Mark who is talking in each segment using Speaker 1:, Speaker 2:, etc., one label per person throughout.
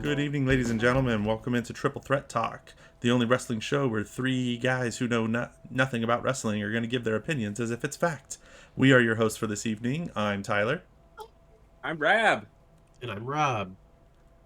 Speaker 1: Good evening, ladies and gentlemen. Welcome into Triple Threat Talk, the only wrestling show where three guys who know nothing about wrestling are going to give their opinions as if it's fact. We are your hosts for this evening. I'm Tyler.
Speaker 2: I'm Rab.
Speaker 3: And I'm Rob.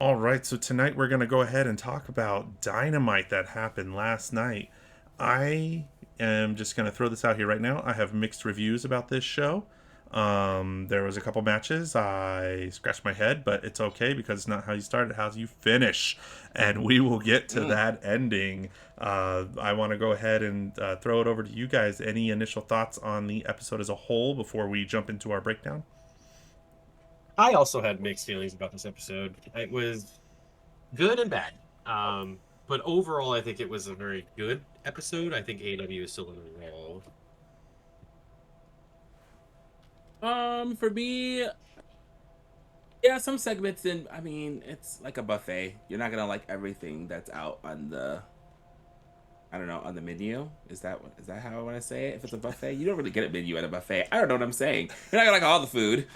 Speaker 1: All right, so tonight we're going to go ahead and talk about Dynamite that happened last night. I am just going to throw this out here right now. I have mixed reviews about this show. There was a couple matches. I scratched my head, but it's okay because it's not how you start, it's how you finish. And we will get to that ending. I want to go ahead and throw it over to you guys. Any initial thoughts on the episode as a whole before we jump into our breakdown?
Speaker 3: I also had mixed feelings about this episode. It was good and bad. But overall, I think it was a very good episode. I think AEW is still in the role.
Speaker 2: For me, yeah, some segments it's like a buffet. You're not gonna like everything that's out on the, I don't know, on the menu. Is that how I want to say it? If it's a buffet, you don't really get a menu at a buffet. I don't know what I'm saying. You're not gonna like all the food.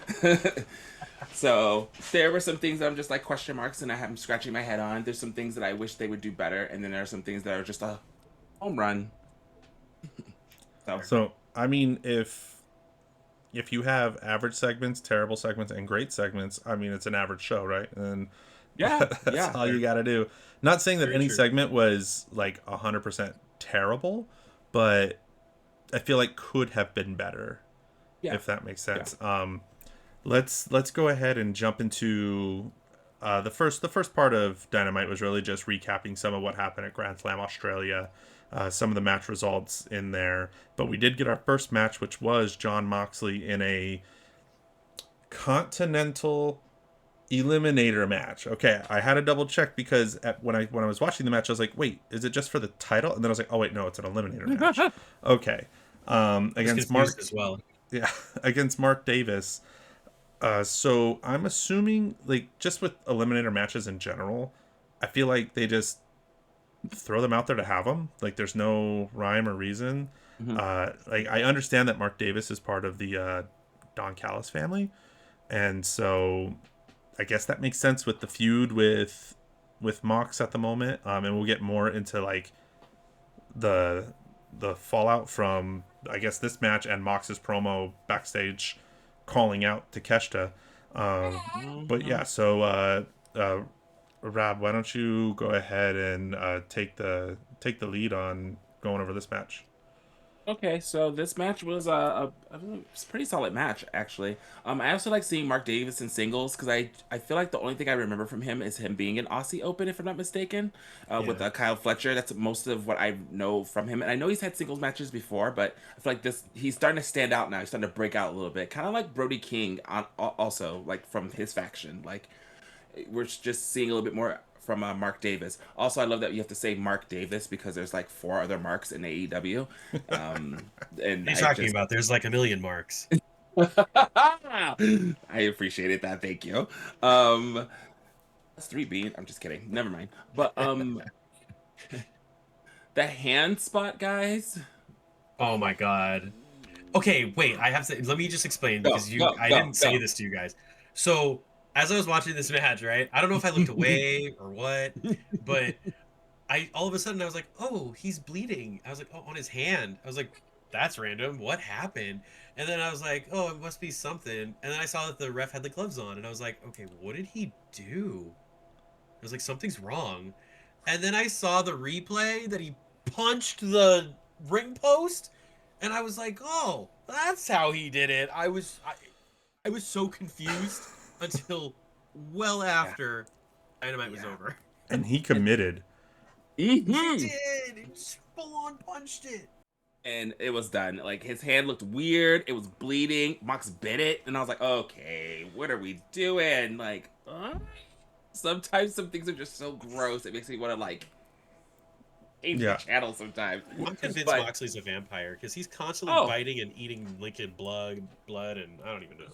Speaker 2: So there were some things that I'm just like question marks, and I'm scratching my head on. There's some things that I wish they would do better, and then there are some things that are just a home run.
Speaker 1: So I mean, if you have average segments, terrible segments, and great segments, I mean, it's an average show, right? And that's all you got to do. Not saying that any segment was like 100% terrible, but I feel like could have been better, if that makes sense. Yeah. Let's go ahead and jump into the first part of Dynamite was really just recapping some of what happened at Grand Slam Australia. Some of the match results in there. But we did get our first match, which was Jon Moxley in a Continental Eliminator match. Okay, I had to double check because when I was watching the match, I was like, wait, is it just for the title? And then I was like, oh wait, no, it's an Eliminator match. Okay. Against Mark
Speaker 3: as well.
Speaker 1: Yeah, against Mark Davis. So I'm assuming, like, just with Eliminator matches in general, I feel like they just throw them out there to have them. Like, there's no rhyme or reason. Like, I understand that Mark Davis is part of the Don Callis family, and so I guess that makes sense with the feud with Mox at the moment. And we'll get more into like the fallout from, I guess, this match and Mox's promo backstage calling out to Takeshita. But yeah, so Rob, why don't you go ahead and take the lead on going over this match?
Speaker 2: Okay, so this match was a pretty solid match, actually. I also like seeing Mark Davis in singles because I feel like the only thing I remember from him is him being in Aussie Open, if I'm not mistaken, with Kyle Fletcher. That's most of what I know from him. And I know he's had singles matches before, but I feel like he's starting to stand out now. He's starting to break out a little bit, kind of like Brody King, also like from his faction. Like we're just seeing a little bit more from Mark Davis. Also, I love that you have to say Mark Davis because there's like 4 other Marks in AEW.
Speaker 3: And what are you talking about? There's like a million Marks.
Speaker 2: I appreciated that. Thank you. That's 3 being. I'm just kidding. Never mind. But the hand spot, guys.
Speaker 3: Oh my god. Okay, wait. I have to. Let me just explain because I didn't say this to you guys. So as I was watching this match, right? I don't know if I looked away or what, but all of a sudden I was like, oh, he's bleeding. I was like, oh, on his hand. I was like, that's random. What happened? And then I was like, oh, it must be something. And then I saw that the ref had the gloves on, and I was like, okay, what did he do? I was like, something's wrong. And then I saw the replay that he punched the ring post, and I was like, oh, that's how he did it. I was so confused until well after Dynamite was over.
Speaker 1: And he committed.
Speaker 3: He did. He just full on punched it.
Speaker 2: And it was done. Like his hand looked weird. It was bleeding. Mox bit it, and I was like, okay, what are we doing? Like, sometimes some things are just so gross. It makes me want to like change the channel sometimes.
Speaker 3: I'm convinced Moxley's a vampire because he's constantly biting and eating liquid blood, and I don't even know.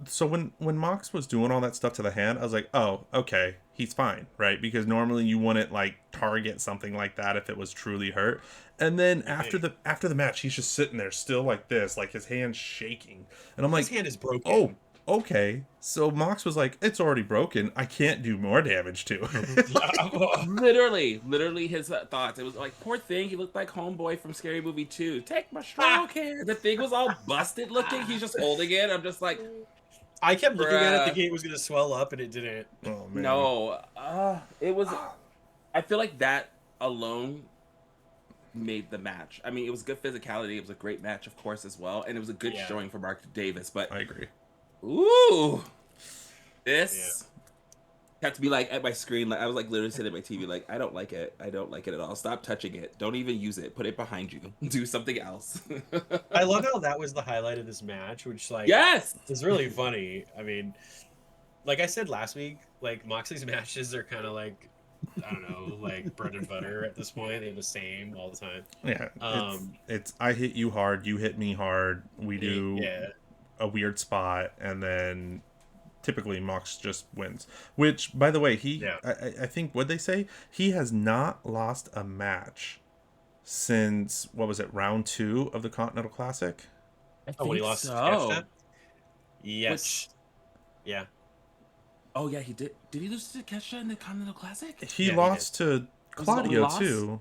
Speaker 1: So when Mox was doing all that stuff to the hand, I was like, oh, okay, he's fine, right? Because normally you wouldn't like target something like that if it was truly hurt. And then after the match, he's just sitting there still like this, like his hand's shaking, and I'm like,
Speaker 3: his hand is broken.
Speaker 1: okay. So Mox was like, it's already broken. I can't do more damage to it.
Speaker 2: Literally his thoughts. It was like, poor thing. He looked like Homeboy from Scary Movie 2. Take my stroke here. The thing was all busted looking. He's just holding it. I'm just like,
Speaker 3: I kept looking at it
Speaker 2: bruh.
Speaker 3: thinking it was going to swell up, and it didn't.
Speaker 1: Oh, man.
Speaker 2: No. It was. I feel like that alone made the match. I mean, it was good physicality. It was a great match, of course, as well. And it was a good showing for Mark Davis. But
Speaker 1: I agree.
Speaker 2: ooh, this had to be like at my screen. Like I was like literally sitting at my TV, like I don't like it. I don't like it at all. Stop touching it. Don't even use it. Put it behind you. Do something else.
Speaker 3: I love how that was the highlight of this match, which like is really funny. I mean, like I said last week, like Moxley's matches are kind of like, I don't know, like bread and butter at this point. They're the same all the time.
Speaker 1: Yeah. It's I hit you hard, you hit me hard. We do a weird spot, and then typically Mox just wins. Which, by the way, I think what they say, he has not lost a match since what was it, round 2 of the Continental Classic?
Speaker 3: When he lost to Takeshita? Yes. Yeah.
Speaker 2: Oh yeah, he did. Did he lose to Takeshita in the Continental Classic?
Speaker 1: He lost to Claudio too.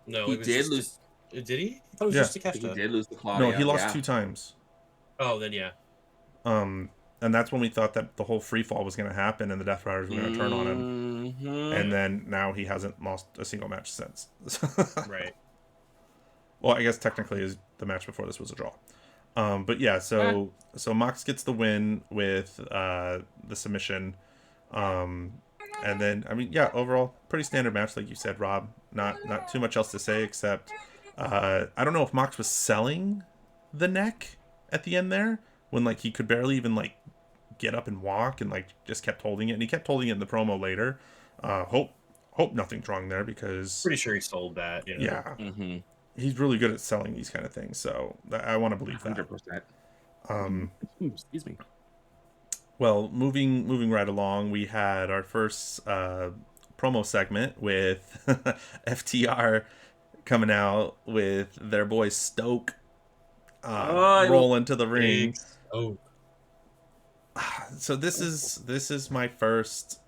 Speaker 3: No,
Speaker 2: he did lose.
Speaker 3: Did he? I thought it was just Takeshita.
Speaker 2: He did lose to Claudio.
Speaker 1: No, he lost 2 times.
Speaker 3: Oh, then yeah.
Speaker 1: And that's when we thought that the whole free fall was going to happen and the Death Riders were going to turn on him. And then now he hasn't lost a single match since.
Speaker 3: Right.
Speaker 1: Well, I guess technically the match before this was a draw. But yeah, so Mox gets the win with the submission. And then, I mean, yeah, overall, pretty standard match, like you said, Rob. Not too much else to say, except I don't know if Mox was selling the neck at the end there, when like he could barely even like get up and walk, and like just kept holding it, and he kept holding it in the promo later. Hope nothing's wrong there, because
Speaker 3: pretty sure he sold that.
Speaker 1: Yeah. He's really good at selling these kind of things, so I want to believe that.
Speaker 2: 100%. Excuse me.
Speaker 1: Well, moving right along, we had our first promo segment with FTR coming out with their boy Stoke roll into the ring. So this is my first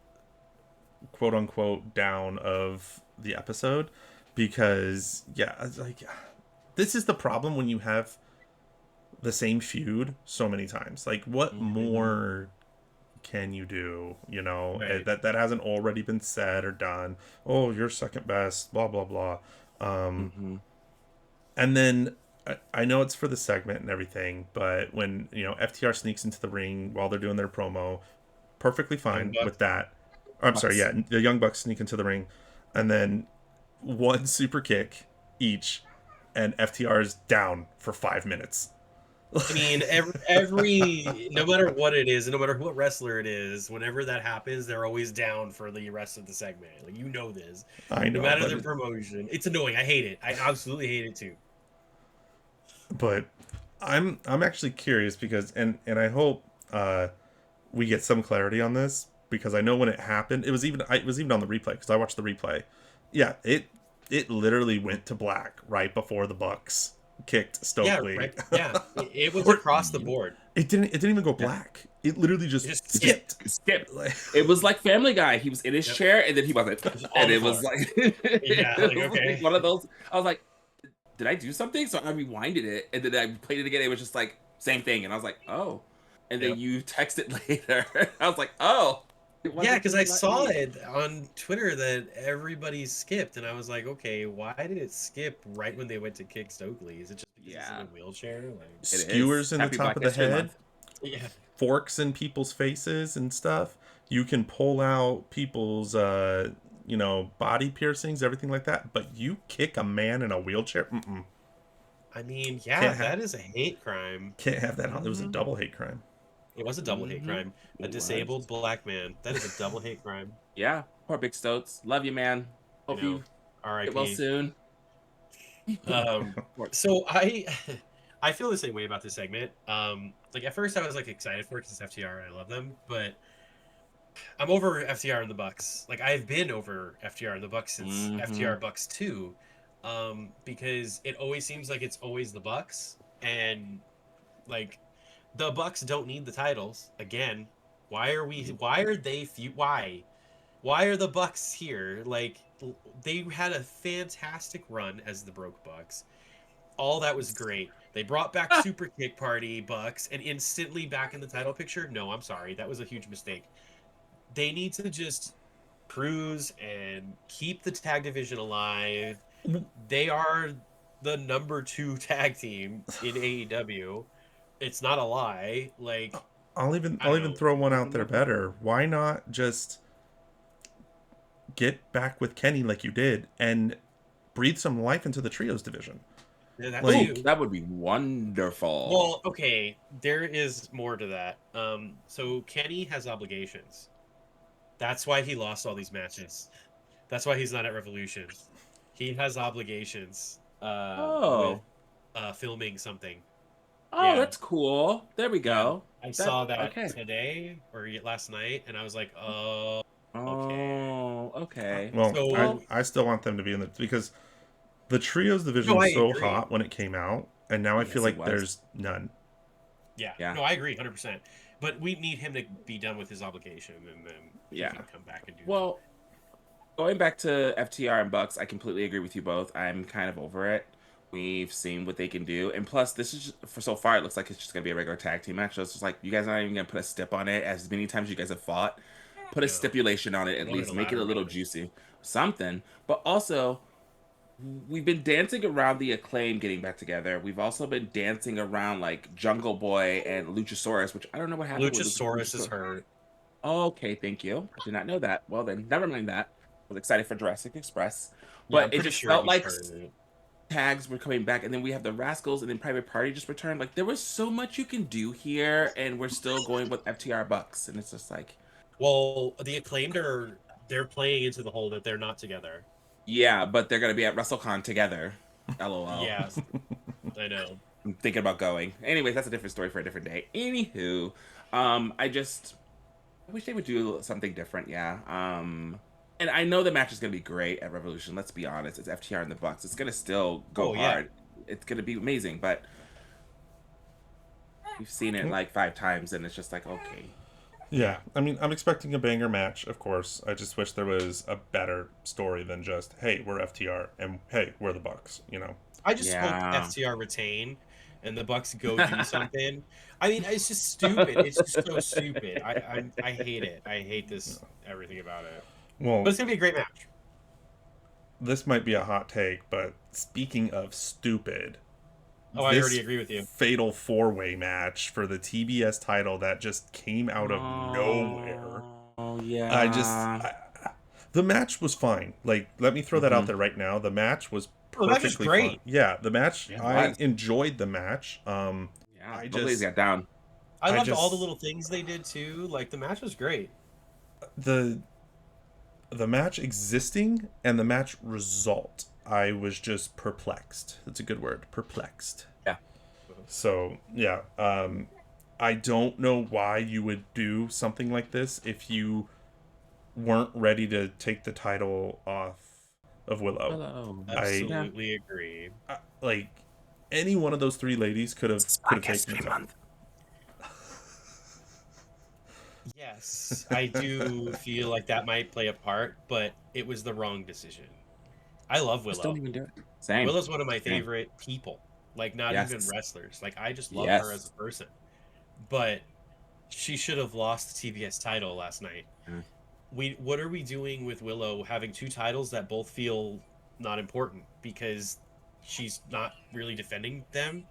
Speaker 1: quote unquote down of the episode, because it's like, this is the problem when you have the same feud so many times. Like, what more can you do,
Speaker 3: right.
Speaker 1: that hasn't already been said or done? Oh, you're second best, blah blah blah. And then I know it's for the segment and everything, but when FTR sneaks into the ring while they're doing their promo, perfectly fine with that. The Young Bucks sneak into the ring, and then one super kick each, and FTR is down for 5 minutes.
Speaker 3: I mean, every no matter what it is, and no matter what wrestler it is, whenever that happens, they're always down for the rest of the segment. Like, this.
Speaker 1: I know.
Speaker 3: No matter the promotion, it's annoying. I hate it. I absolutely hate it too.
Speaker 1: But I'm actually curious, because and I hope we get some clarity on this, because I know when it happened, it was even on the replay, because I watched the replay. Yeah, it literally went to black right before the Bucks kicked Stokely.
Speaker 3: It was across the board.
Speaker 1: It didn't even go black. It literally just skipped.
Speaker 2: It was like Family Guy. He was in his chair, and then he wasn't, and it was like
Speaker 3: okay.
Speaker 2: Like one of those. I was like, did I do something? So I rewinded it, and then I played it again. It was just like same thing, and I was like, oh. And then you texted later. I was like, oh.
Speaker 3: Yeah, because I saw it on Twitter that everybody skipped, and I was like, okay, why did it skip right when they went to kick Stokely? Is it just because he's in a wheelchair? Like,
Speaker 1: skewers in the top of the head,
Speaker 3: yeah,
Speaker 1: forks in people's faces and stuff. You can pull out people's body piercings, everything like that, but you kick a man in a wheelchair?
Speaker 3: I mean, that is a hate crime.
Speaker 1: Can't have that. It was a double hate crime.
Speaker 3: It was a double hate crime. A disabled black man. That is a double hate crime.
Speaker 2: Yeah. Poor Big Stoats. Love you, man. Hope you get well soon.
Speaker 3: So I feel the same way about this segment. Like at first I was like excited for it because it's FTR and I love them, but I'm over FTR and the Bucks. Like I've been over FTR and the Bucks since FTR Bucks 2, because it always seems like it's always the Bucks, and like The Bucks don't need the titles again. Why are we? Why are the Bucks here? Like, they had a fantastic run as the Broke Bucks. All that was great. They brought back Super Kick Party Bucks and instantly back in the title picture. No, I'm sorry, that was a huge mistake. They need to just cruise and keep the tag division alive. They are the number 2 tag team in AEW. It's not a lie. Like,
Speaker 1: I'll even throw one out there better. Why not just get back with Kenny like you did and breathe some life into the trios division?
Speaker 3: Yeah,
Speaker 2: that would be wonderful.
Speaker 3: Well, okay, there is more to that. So Kenny has obligations. That's why he lost all these matches. That's why he's not at Revolution. He has obligations with filming something.
Speaker 2: Oh, that's cool. There we go.
Speaker 3: Yeah. I saw that today or last night, and I was like, oh, okay.
Speaker 2: Okay.
Speaker 1: Well, so, I still want them to be in the, because the trios division was so hot when it came out, and now I feel like there's none.
Speaker 3: Yeah. No, I agree 100%. But we need him to be done with his obligation, and then he can come back and do that.
Speaker 2: Going back to FTR and Bucks, I completely agree with you both. I'm kind of over it. We've seen what they can do, and plus, this is just, for so far it looks like it's just gonna be a regular tag team match. So it's just like, you guys are not even gonna put a stip on it. As many times you guys have fought, put a stipulation on it at least, make it a little juicy, something. But also, we've been dancing around the Acclaim getting back together. We've also been dancing around like Jungle Boy and Luchasaurus, which I don't know what happened.
Speaker 3: Luchasaurus is hurt.
Speaker 2: Okay, thank you. I did not know that. Well then, never mind that. I was excited for Jurassic Express, but it just felt like tags were coming back, and then we have the Rascals, and then Private Party just returned. Like, there was so much you can do here, and we're still going with FTR Bucks, and it's just like,
Speaker 3: well, the Acclaimed they're playing into the hole that they're not together.
Speaker 2: Yeah, but they're gonna be at WrestleCon together. LOL.
Speaker 3: Yeah, I know.
Speaker 2: I'm thinking about going. Anyways, that's a different story for a different day. Anywho, I wish they would do something different. Yeah. And I know the match is gonna be great at Revolution. Let's be honest. It's FTR and the Bucks. It's gonna still go hard. It's gonna be amazing. But we've seen it like 5 times, and it's just like, okay.
Speaker 1: Yeah, I mean, I'm expecting a banger match, of course. I just wish there was a better story than just, hey, we're FTR, and hey, we're the Bucks, you know?
Speaker 3: I just hope FTR retain, and the Bucks go do something. I mean, it's just stupid. It's just so stupid. I hate it. I hate everything about it.
Speaker 1: Well,
Speaker 3: but it's going to be a great match.
Speaker 1: This might be a hot take, but speaking of stupid...
Speaker 3: Oh, I already agree with you.
Speaker 1: Fatal 4-way match for the TBS title that just came out of nowhere.
Speaker 2: Oh, yeah.
Speaker 1: The match was fine. Like, let me throw that out there right now. The match was perfectly fine. Yeah, the match, I enjoyed the match.
Speaker 2: I just got down.
Speaker 3: I loved all the little things they did too. Like, the match was great.
Speaker 1: The match existing and the match result, I was just perplexed. That's a good word. Perplexed.
Speaker 2: Yeah.
Speaker 1: So, yeah. I don't know why you would do something like this if you weren't ready to take the title off of Willow.
Speaker 3: Absolutely agree.
Speaker 1: Like, any one of those 3 ladies could have taken it off.
Speaker 3: Yes, I do feel like that might play a part, but it was the wrong decision. I love Willow.
Speaker 2: Just don't even do it. Same.
Speaker 3: Willow's one of my favorite people. Like, not even wrestlers. Like, I just love her as a person. But she should have lost the TBS title last night. What are we doing with Willow having 2 titles that both feel not important because she's not really defending them?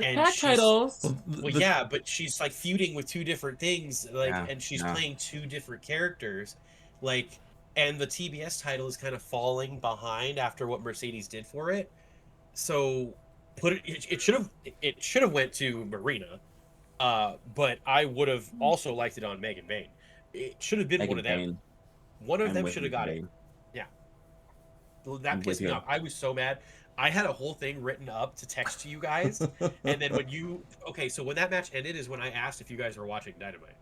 Speaker 3: And
Speaker 2: titles.
Speaker 3: Well, yeah, but she's like feuding with 2 different things, like, and she's playing 2 different characters, like, and the TBS title is kind of falling behind after what Mercedes did for it. So, it should have went to Marina, but I would have also liked it on Megan Bayne. It should have been one of them. One of them should have got it. Yeah, that pissed me off. I was so mad. I had a whole thing written up to text to you guys, and then when that match ended is when I asked if you guys were watching Dynamite.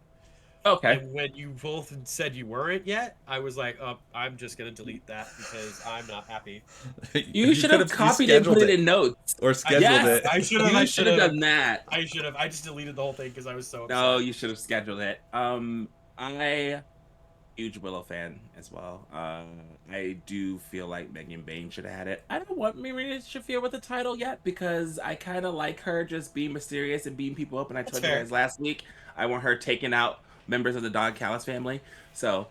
Speaker 2: Okay.
Speaker 3: And when you both said you weren't yet, I was like, I'm just gonna delete that because I'm not happy.
Speaker 2: You should have copied and put it in notes.
Speaker 1: Or scheduled
Speaker 2: Yes,
Speaker 1: it.
Speaker 3: I should have.
Speaker 2: you should have done that.
Speaker 3: I should have. I just deleted the whole thing because I was so upset.
Speaker 2: No, you should have scheduled it. I huge Willow fan as well. I do feel like Megan Bain should have had it. I don't want Marina Shafir with the title yet because I kind of like her just being mysterious and beating people up. And I told you guys last week I want her taking out members of the Don Callis family. So,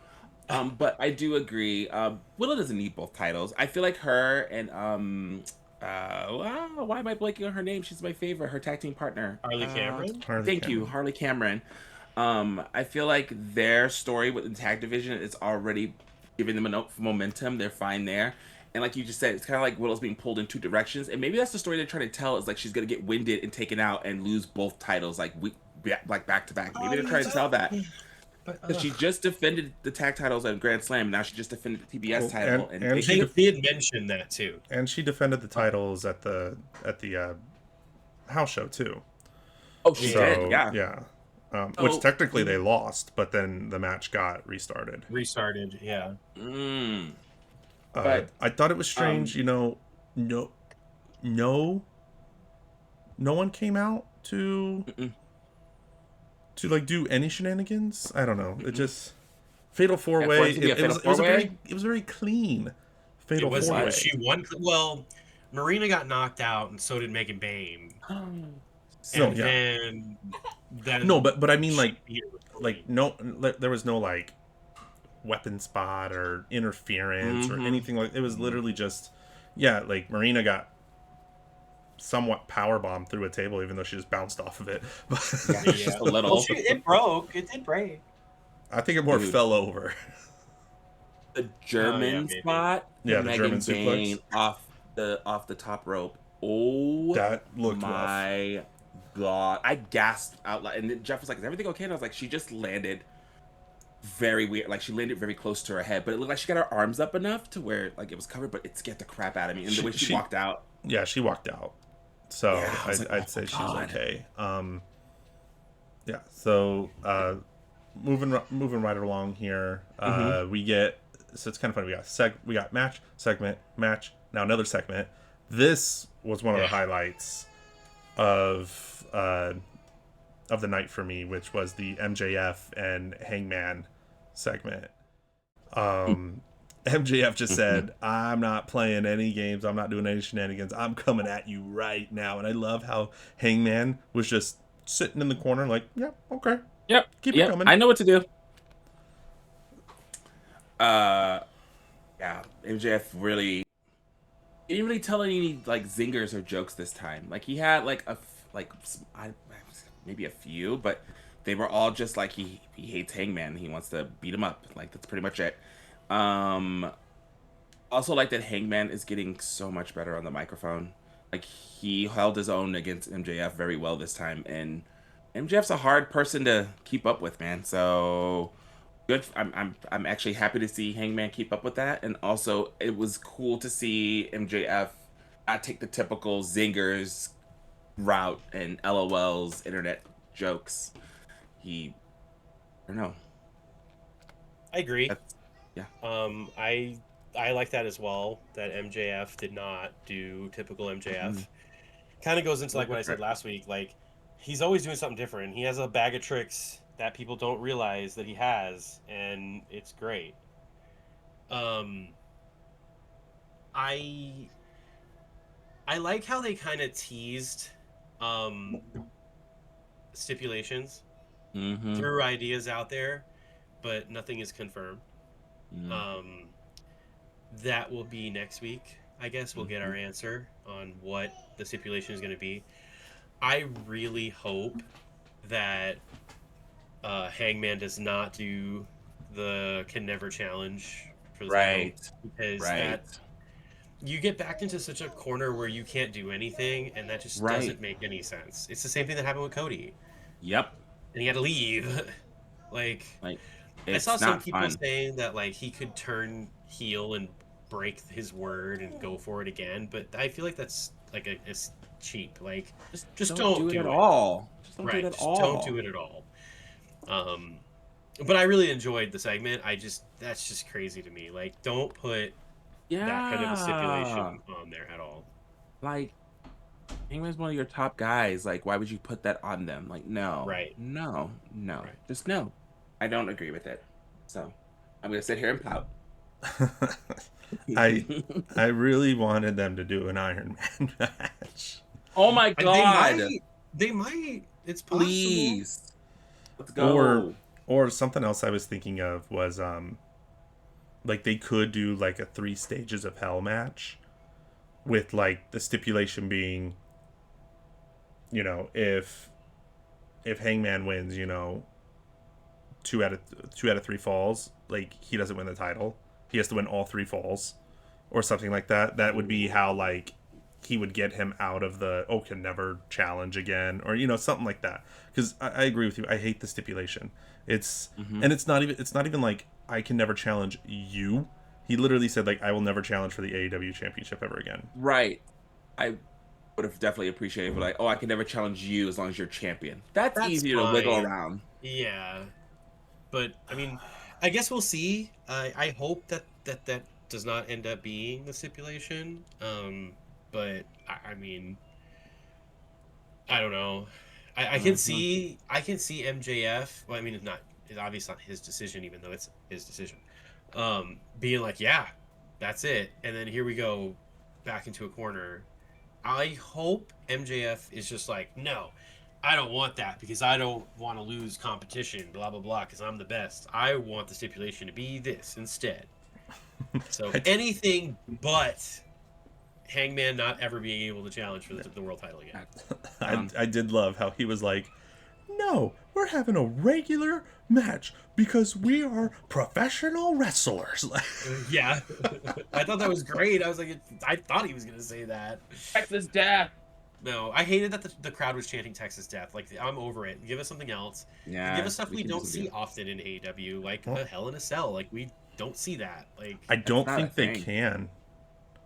Speaker 2: but I do agree. Willow doesn't need both titles. I feel like her and wow, why am I blanking on her name? She's my favorite. Her tag team partner,
Speaker 3: Harley Cameron.
Speaker 2: Thank you, Harley Cameron. I feel like their story with the tag division is already giving them enough momentum. They're fine there. And like you just said, it's kind of like Willow's being pulled in two directions. And maybe that's the story they're trying to tell is like she's going to get winded and taken out and lose both titles like back to back. Maybe they're trying to tell that. But she just defended the tag titles at Grand Slam. Now she just defended the TBS title.
Speaker 3: And she did mention that too.
Speaker 1: And she defended the titles at the house show too.
Speaker 2: Oh, she did, yeah.
Speaker 1: Yeah. Which technically they lost, but then the match got restarted.
Speaker 3: Yeah.
Speaker 1: But I thought it was strange, no one came out to like do any shenanigans. I don't know. It just fatal 4-way. It was very clean. Fatal 4-way.
Speaker 3: She won. Well, Marina got knocked out, and so did Megan Bain. Then
Speaker 1: no, but I mean like no, there was no like weapon spot or interference or anything like. It was literally just like Marina got somewhat powerbombed through a table, even though she just bounced off of it.
Speaker 2: Just a little.
Speaker 4: Well, it broke. It did break.
Speaker 1: I think it more fell over.
Speaker 2: The German spot.
Speaker 1: Yeah, the German suplex
Speaker 2: off the top rope. Oh,
Speaker 1: that looked
Speaker 2: my God! I gasped out loud, and Jeff was like, "Is everything okay?" And I was like, "She just landed very weird. Like she landed very close to her head, but it looked like she got her arms up enough to where like it was covered, but it scared the crap out of me." And the way she walked out.
Speaker 1: Yeah, she walked out. So I'd say she's okay. So moving right along here, we get, so it's kind of funny. We got match, segment, match. Now another segment. This was one of the highlights of the night for me, which was the MJF and Hangman segment. MJF just said, "I'm not playing any games. I'm not doing any shenanigans. I'm coming at you right now." And I love how Hangman was just sitting in the corner like, "Yeah, okay.
Speaker 2: Yep.
Speaker 1: Keep it coming.
Speaker 2: I know what to do." MJF really didn't really tell any like zingers or jokes this time. Like he had like maybe a few, but they were all just like he hates Hangman. He wants to beat him up. Like that's pretty much it. Also like that Hangman is getting so much better on the microphone. Like he held his own against MJF very well this time, and MJF's a hard person to keep up with, man. So good. I'm actually happy to see Hangman keep up with that, and also it was cool to see MJF not take the typical zingers route and LOLs, internet jokes. I don't know.
Speaker 3: I agree.
Speaker 2: Yeah.
Speaker 3: I like that as well. That MJF did not do typical MJF. Kind of goes into like what I said last week. Like he's always doing something different. He has a bag of tricks that people don't realize that he has, and it's great. I like how they kind of teased stipulations, threw ideas out there, but nothing is confirmed. That will be next week. I guess we'll get our answer on what the stipulation is going to be. I really hope that Hangman does not do the can never challenge for the title, because that you get backed into such a corner where you can't do anything, and that just doesn't make any sense. It's the same thing that happened with Cody.
Speaker 2: Yep.
Speaker 3: And he had to leave. like I saw some people saying that like he could turn heel and break his word and go for it again, but I feel like that's like it's cheap. Like just don't do it at all.
Speaker 2: Just don't do it at all.
Speaker 3: Don't do it at all. But I really enjoyed the segment. That's just crazy to me. Like, don't put that kind of a
Speaker 2: Yeah.
Speaker 3: stipulation on there at all.
Speaker 2: Like, Hangman's one of your top guys. Like, why would you put that on them? Like, no.
Speaker 3: Right.
Speaker 2: No.
Speaker 3: Right.
Speaker 2: Just no. I don't agree with it. So, I'm going to sit here and pout.
Speaker 1: I really wanted them to do an Iron Man match.
Speaker 2: Oh my god.
Speaker 3: They might. It's possible.
Speaker 2: Please. Let's go.
Speaker 1: Or something else I was thinking of was like they could do like a 3 stages of hell match with like the stipulation being, you know, if Hangman wins, you know, 2 out of 3 falls, like he doesn't win the title. He has to win all 3 falls or something like that. That would be how like he would get him out of the can never challenge again, or you know, something like that. Because I agree with you. I hate the stipulation. It's and it's not even like I can never challenge you. He literally said like I will never challenge for the AEW championship ever again.
Speaker 2: Right. I would have definitely appreciated it, like, I can never challenge you as long as you're champion. That's easier
Speaker 3: fine.
Speaker 2: to wiggle around.
Speaker 3: Yeah. But I mean, I guess we'll see. I hope that does not end up being the stipulation. But I mean, I don't know. I can see MJF. Well, I mean, it's obviously not his decision, even though it's his decision. Being like, yeah, that's it, and then here we go, back into a corner. I hope MJF is just like, no, I don't want that because I don't want to lose competition, blah blah blah, because I'm the best. I want the stipulation to be this instead. So anything but Hangman not ever being able to challenge for the world title again.
Speaker 1: I did love how he was like, no, we're having a regular match because we are professional wrestlers.
Speaker 3: Yeah. I thought that was great. I was like, I thought he was going to say that.
Speaker 2: Texas death.
Speaker 3: No, I hated that the crowd was chanting Texas death. Like, I'm over it. Give us something else.
Speaker 2: Yeah.
Speaker 3: Give us stuff we don't see often in AEW, like a Hell in a Cell. Like, we don't see that. Like,
Speaker 1: I don't think they can.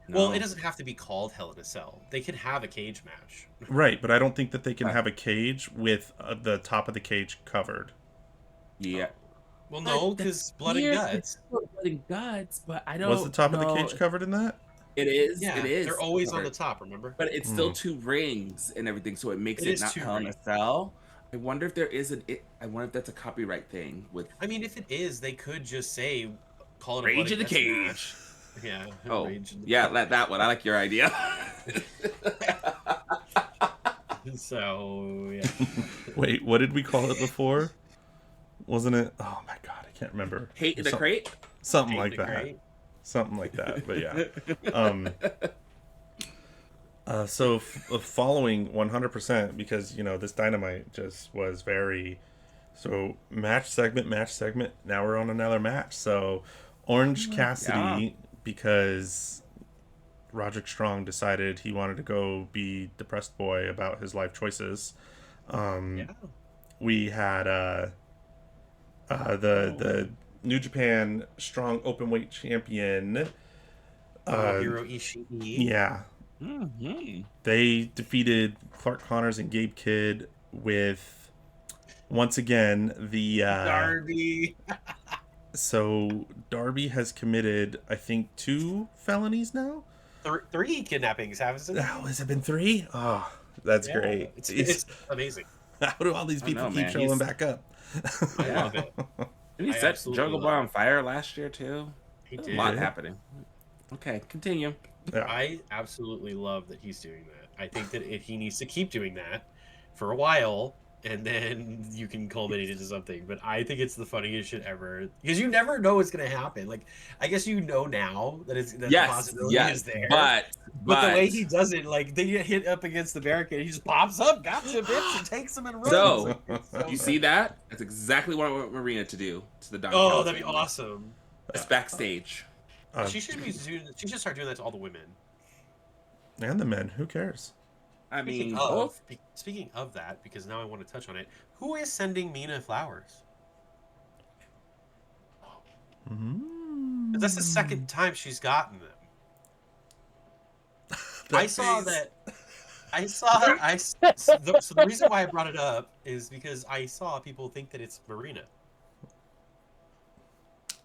Speaker 2: No.
Speaker 3: Well, it doesn't have to be called Hell in a Cell. They can have a cage match.
Speaker 1: Right, but I don't think that they can have a cage with the top of the cage covered.
Speaker 2: Yeah.
Speaker 3: Well, no, because blood and guts.
Speaker 2: Blood and guts, but I don't.
Speaker 1: Was the top of the cage covered in that?
Speaker 2: It is.
Speaker 3: Yeah,
Speaker 2: it is.
Speaker 3: They're always on the top. Remember?
Speaker 2: But it's still 2 rings and everything, so it makes it not Hell in a Cell. I wonder if there is I wonder if that's a copyright thing with.
Speaker 3: I mean, if it is, they could just say, call it
Speaker 2: Rage
Speaker 3: a
Speaker 2: in the Cage.
Speaker 3: Match. Yeah.
Speaker 2: Oh,
Speaker 3: Rage in the
Speaker 2: yeah, let that one. I like your idea.
Speaker 3: So yeah.
Speaker 1: Wait, what did we call it before? Wasn't it? Oh my god, I can't remember.
Speaker 2: Hate in the Crate.
Speaker 1: Something
Speaker 3: Hate
Speaker 1: like
Speaker 3: the
Speaker 1: that.
Speaker 3: Crate.
Speaker 1: Something like that. But yeah. So following 100%, because you know this Dynamite just was very. So match segment. Now we're on another match. So Orange Cassidy, because Roderick Strong decided he wanted to go be depressed boy about his life choices. We had the New Japan Strong Openweight Champion.
Speaker 3: Hiro Ishii.
Speaker 1: Yeah.
Speaker 2: Mm-hmm.
Speaker 1: They defeated Clark Connors and Gabe Kidd with, once again, the
Speaker 3: Darby.
Speaker 1: So Darby has committed, I think, 2 felonies now.
Speaker 3: 3 kidnappings, haven't it?
Speaker 1: Oh, has it been 3? Oh, that's great.
Speaker 3: It's amazing.
Speaker 1: How do all these people keep showing back up?
Speaker 3: I love it.
Speaker 2: Did he set Jungle Boy on fire last year too?
Speaker 3: He
Speaker 2: There's
Speaker 3: did.
Speaker 2: a lot happening. Okay, continue.
Speaker 1: Yeah.
Speaker 3: I absolutely love that he's doing that. I think that he needs to keep doing that for a while, and then you can culminate into something. But I think it's the funniest shit ever, because you never know what's gonna happen. Like, I guess you know now that the possibility is there.
Speaker 2: But
Speaker 3: the way he does it, like they get hit up against the barricade, he just pops up, gotcha, bitch, and takes them and runs.
Speaker 2: So you see that? That's exactly what I want Marina to do to the Don
Speaker 3: Oh,
Speaker 2: Callis
Speaker 3: that'd be
Speaker 2: family.
Speaker 3: awesome.
Speaker 2: It's backstage.
Speaker 3: She should start doing that to all the women.
Speaker 1: And the men, who cares?
Speaker 2: I mean,
Speaker 3: Speaking of that, because now I want to touch on it, who is sending Mina flowers?
Speaker 1: Mm-hmm.
Speaker 3: That's the second time she's gotten them. So the reason why I brought it up is because I saw people think that it's Marina.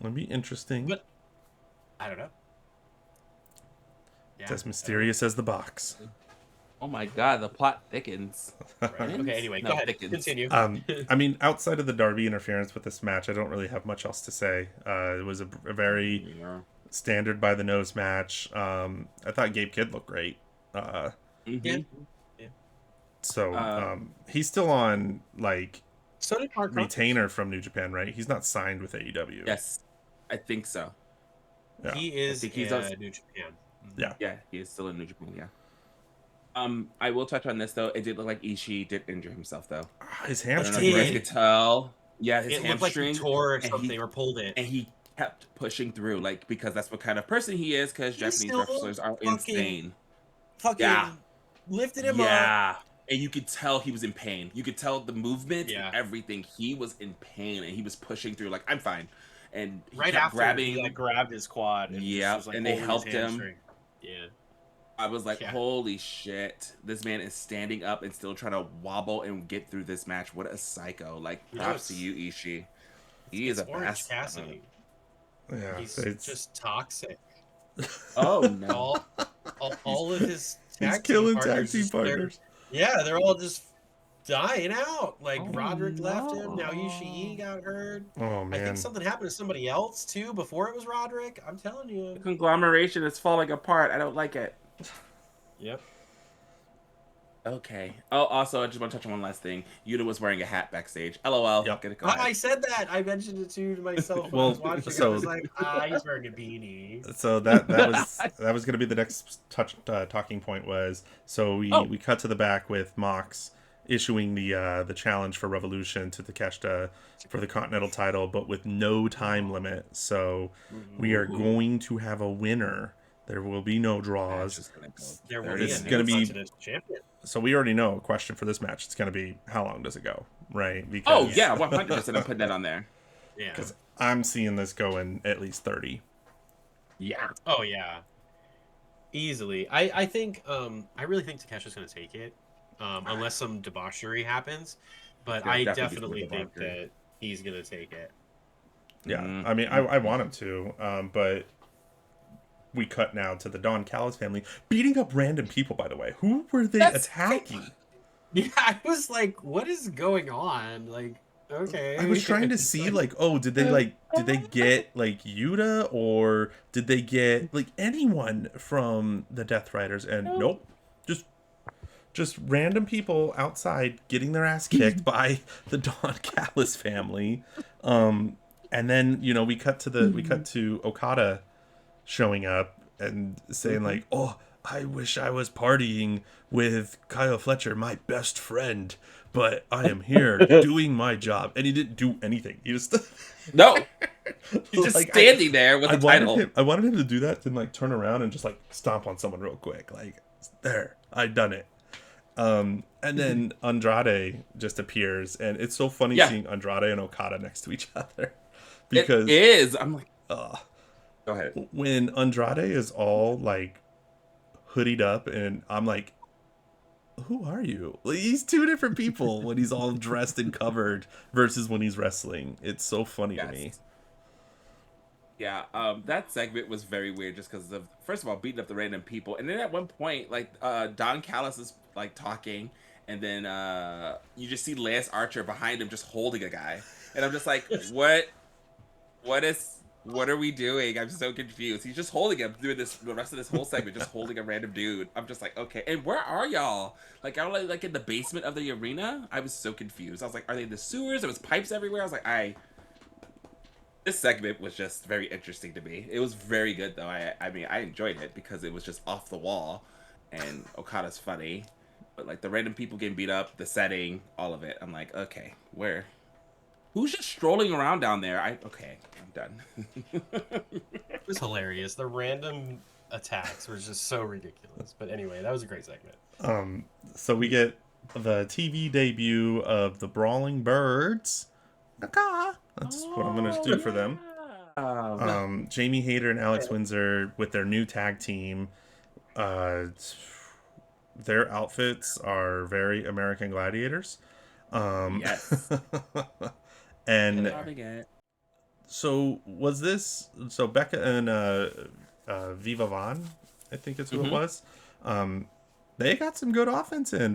Speaker 1: Would be interesting.
Speaker 3: But I don't know.
Speaker 1: It's as mysterious as the box.
Speaker 2: Oh my god, the plot thickens.
Speaker 3: Right. Okay, anyway, go ahead. Continue.
Speaker 1: I mean, outside of the Darby interference with this match, I don't really have much else to say. It was a very standard by the nose match. I thought Gabe Kidd looked great.
Speaker 3: Yeah.
Speaker 1: So he's still on like
Speaker 3: so did Mark
Speaker 1: retainer from New Japan, right? He's not signed with AEW.
Speaker 2: Yes, I think so.
Speaker 1: Yeah.
Speaker 3: He is in New Japan.
Speaker 2: Yeah, he is still in New Japan. Yeah. I will touch on this though. It did look like Ishii did injure himself though.
Speaker 1: His
Speaker 2: I don't know if
Speaker 1: hamstring.
Speaker 2: you guys could tell. Yeah, his
Speaker 3: It
Speaker 2: hamstring
Speaker 3: looked like he tore or something or pulled it.
Speaker 2: And he kept pushing through, like, because that's what kind of person he is. Because Japanese wrestlers are insane.
Speaker 3: Fucking lifted him up.
Speaker 2: Yeah. And you could tell he was in pain. You could tell the movement and everything. He was in pain and he was pushing through like, I'm fine. And he
Speaker 4: right
Speaker 2: kept
Speaker 4: after
Speaker 2: grabbing.
Speaker 4: he grabbed his quad. And
Speaker 2: like, and they helped him.
Speaker 3: Yeah.
Speaker 2: I was like, holy shit. This man is standing up and still trying to wobble and get through this match. What a psycho. Like, props to you, Ishii. He is a bastard.
Speaker 1: Yeah,
Speaker 3: he's just toxic.
Speaker 2: Oh, no.
Speaker 3: all of his
Speaker 1: he's killing tag team partners.
Speaker 3: Yeah, they're all just dying out. Like Roderick left him. Now Ishii got hurt.
Speaker 1: Oh man!
Speaker 3: I think something happened to somebody else too before it was Roderick. I'm telling you,
Speaker 2: the conglomeration is falling apart. I don't like it.
Speaker 3: Yep.
Speaker 2: Okay. Oh, also, I just want to touch on one last thing. Yuta was wearing a hat backstage. LOL.
Speaker 1: Yep.
Speaker 3: I said that. I mentioned it to myself when I was watching. I was like, he's wearing a beanie.
Speaker 1: So that was going to be the next talking point was. So we cut to the back with Mox issuing the challenge for Revolution to Takeshita for the Continental title, but with no time limit. So we are going to have a winner. There will be no draws.
Speaker 3: It's going to be champion.
Speaker 1: So we already know a question for this match. It's going to be how long does it go, right? Because,
Speaker 2: 100%. I'm putting that on there.
Speaker 3: Yeah,
Speaker 1: because I'm seeing this going at least 30.
Speaker 2: Yeah.
Speaker 3: Oh yeah. Easily. I think. I really think Takeshi's going to take it, unless some debauchery happens. But I definitely think that he's going to take it.
Speaker 1: Yeah, I mean, I want him to, but. We cut now to the Don Callis family beating up random people, by the way. Who were they attacking?
Speaker 3: Yeah, I was like, what is going on? Like, okay.
Speaker 1: I was trying to see, like, did they get, like, Yuta, or did they get, like, anyone from the Death Riders? And nope. Just random people outside getting their ass kicked by the Don Callis family. And then, we cut to Okada showing up and saying like, I wish I was partying with Kyle Fletcher, my best friend, but I am here doing my job. And he didn't do anything. He just
Speaker 2: no, he's just like, standing there with the title.
Speaker 1: I wanted him to do that and like turn around and just like stomp on someone real quick, like, there, I done it. And then Andrade just appears, and it's so funny seeing Andrade and Okada next to each other, because
Speaker 2: it is. I'm like,
Speaker 1: go ahead. When Andrade is all like hoodied up, and I'm like, who are you? Like, he's two different people when he's all dressed and covered versus when he's wrestling. It's so funny to me.
Speaker 2: Yeah, that segment was very weird just because of, first of all, beating up the random people. And then at one point, like, Don Callis is like talking, and then you just see Lance Archer behind him just holding a guy. And I'm just like, what are we doing? I'm so confused. He's just holding him, doing this the rest of this whole segment, just holding a random dude. I'm just like, okay. And where are y'all? Like, are like in the basement of the arena? I was so confused. I was like, are they in the sewers? There was pipes everywhere. I was like, this segment was just very interesting to me. It was very good though. I mean, I enjoyed it because it was just off the wall, and Okada's funny, but like the random people getting beat up, the setting, all of it. I'm like, okay, who's just strolling around down there? I'm done.
Speaker 3: It was hilarious. The random attacks were just so ridiculous. But anyway, that was a great segment.
Speaker 1: So we get the TV debut of the Brawling Birds. That's what I'm gonna do for them. Jamie Hayter and Alex Windsor with their new tag team. Their outfits are very American Gladiators.
Speaker 2: Yes.
Speaker 1: And So was this so Becca and Viva Vaughn, I think it's who it
Speaker 2: Mm-hmm.
Speaker 1: was. Um, they got some good offense in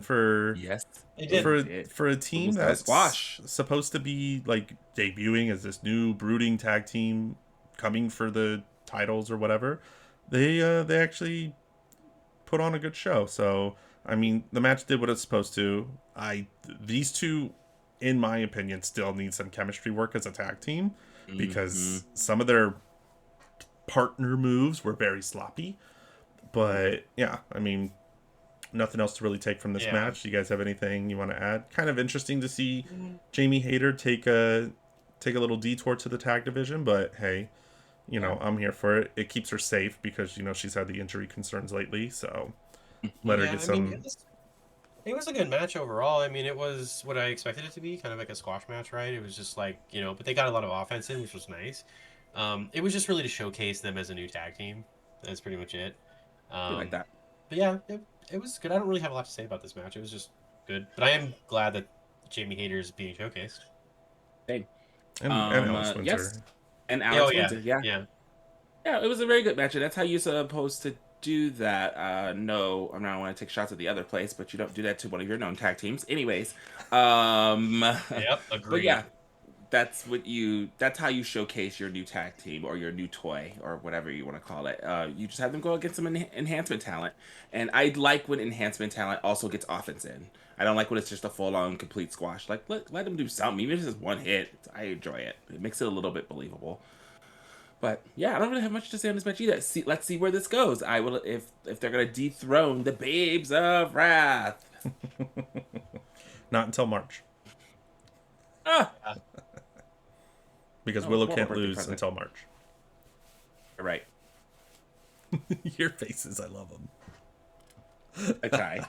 Speaker 2: Yes,
Speaker 3: They
Speaker 2: they
Speaker 3: did.
Speaker 2: did.
Speaker 1: for a
Speaker 2: It
Speaker 1: team
Speaker 2: was no
Speaker 1: that's
Speaker 2: squash.
Speaker 1: supposed to be like debuting as this new brooding tag team coming for the titles or whatever. They actually put on a good show. So I mean, the match did what it's supposed to. These two, in my opinion, still need some chemistry work as a tag team
Speaker 2: Mm-hmm.
Speaker 1: because some of their partner moves were very sloppy. But yeah, I mean, nothing else to really take from this
Speaker 3: Yeah.
Speaker 1: match. Do you guys have anything you want to add? Kind of interesting to see
Speaker 3: Mm,
Speaker 1: Jamie Hayter take a little detour to the tag division, but hey,
Speaker 2: Yeah.
Speaker 1: I'm here for it. It keeps her safe because she's had the injury concerns lately, so let her
Speaker 3: Yeah,
Speaker 1: get
Speaker 3: I mean,
Speaker 1: some.
Speaker 3: it was a good match overall. I mean, it was what I expected it to be, kind of like a squash match, right? It was just like, but they got a lot of offense in, which was nice. It was just really to showcase them as a new tag team. That's pretty much it.
Speaker 2: Be like
Speaker 3: Um,
Speaker 2: that.
Speaker 3: but yeah, it was good. I don't really have a lot to say about this match. It was just good. But I am glad that Jamie Hayter is being showcased.
Speaker 2: Hey.
Speaker 1: And Alice Winter.
Speaker 2: Yes. And
Speaker 3: Yeah, oh,
Speaker 2: Alex
Speaker 3: yeah.
Speaker 2: Winter. Yeah.
Speaker 3: Yeah.
Speaker 2: Yeah, it was a very good match, and that's how you're supposed to do that. No, I'm not want to take shots at the other place, but you don't do that to one of your known tag teams. Anyways,
Speaker 3: Yep.
Speaker 2: but yeah,
Speaker 3: Agreed.
Speaker 2: that's how you showcase your new tag team or your new toy or whatever you want to call it. You just have them go against some enhancement talent, and I like when enhancement talent also gets offense in. I don't like when it's just a full-on complete squash. Like let them do something, even if it's just one hit. I enjoy it. It makes it a little bit believable. But yeah, I don't really have much to say on this match either. Let's see where this goes. I will if they're gonna dethrone the Babes of Wrath.
Speaker 1: Not until March
Speaker 2: Ah,
Speaker 3: Yeah.
Speaker 1: because
Speaker 2: oh,
Speaker 1: Willow
Speaker 2: horrible
Speaker 1: can't
Speaker 2: birthday
Speaker 1: lose
Speaker 2: present.
Speaker 1: until March.
Speaker 2: You're right.
Speaker 1: Your faces, I love them.
Speaker 2: I try.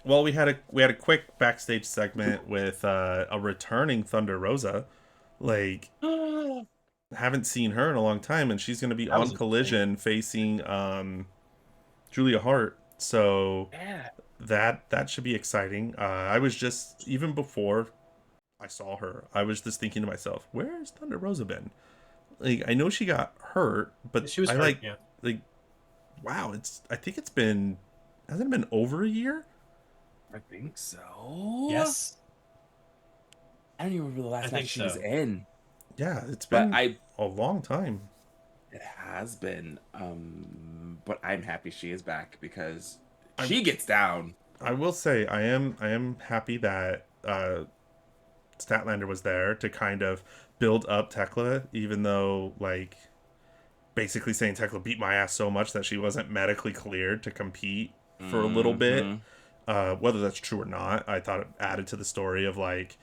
Speaker 1: Well, we had a quick backstage segment with a returning Thunder Rosa. Like, haven't seen her in a long time, and she's going to be
Speaker 3: That
Speaker 1: on
Speaker 3: was insane.
Speaker 1: Collision facing Julia Hart. So
Speaker 2: Yeah.
Speaker 1: that should be exciting. I was just even before I saw her, I was just thinking to myself, where's Thunder Rosa been? Like, I know she got hurt, but
Speaker 3: She was
Speaker 1: I
Speaker 3: hurt. Yeah.
Speaker 1: like wow. I think it's been hasn't it been over a year?
Speaker 2: I think so.
Speaker 3: Yes.
Speaker 2: I don't even remember the
Speaker 3: I
Speaker 2: last match
Speaker 3: think
Speaker 2: she was
Speaker 3: so.
Speaker 2: in,
Speaker 1: Yeah, it's
Speaker 2: but
Speaker 1: been a long time.
Speaker 2: it has been. But I'm happy she is back because
Speaker 1: I
Speaker 2: she gets down.
Speaker 1: I will say I am happy that Statlander was there to kind of build up Tekla, even though like basically saying Tekla beat my ass so much that she wasn't medically cleared to compete for a little bit.
Speaker 2: Mm-hmm.
Speaker 1: Whether that's true or not, I thought it added to the story of like,